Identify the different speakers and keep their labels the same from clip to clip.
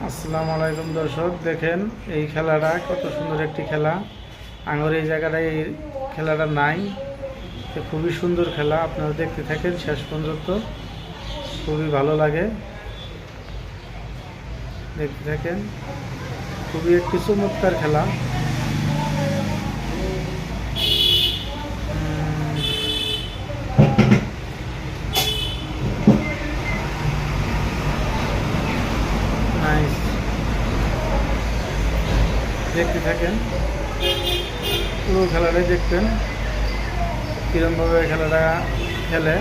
Speaker 1: আসসালামু আলাইকুম দর্শক, দেখেন এই খেলাটা কত সুন্দর একটি খেলা। আঙুর এই জায়গাটায় এই খেলাটা নাই, তো খুবই সুন্দর খেলা। আপনারা দেখতে থাকেন শেষ পর্যন্ত, খুবই ভালো লাগে। দেখতে থাকেন, খুবই একটি চমৎকার খেলা। নাইস, দেখতে থাকেন, পুরো খেলাটাই দেখবেন কীরকমভাবে খেলাটা খেলে।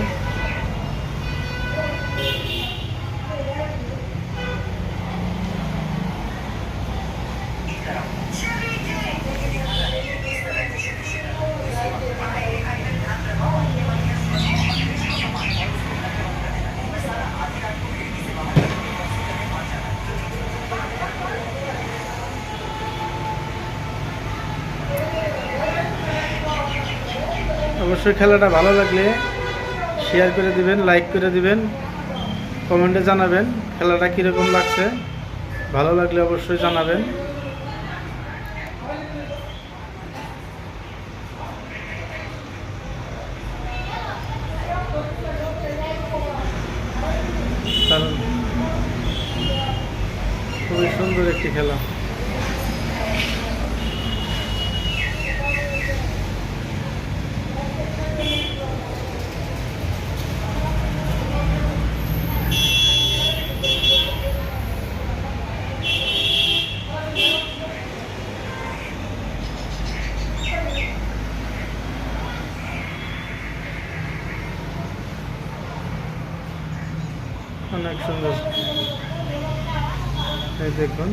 Speaker 1: অবশ্যই খেলাটা ভালো লাগলে শেয়ার করে দিবেন, লাইক করে দিবেন, কমেন্টে জানাবেন খেলাটা কীরকম লাগছে। ভালো লাগলে অবশ্যই জানাবেন। কারণ খুবই সুন্দর একটি খেলা। অনেক সুন্দর, এই দেখুন।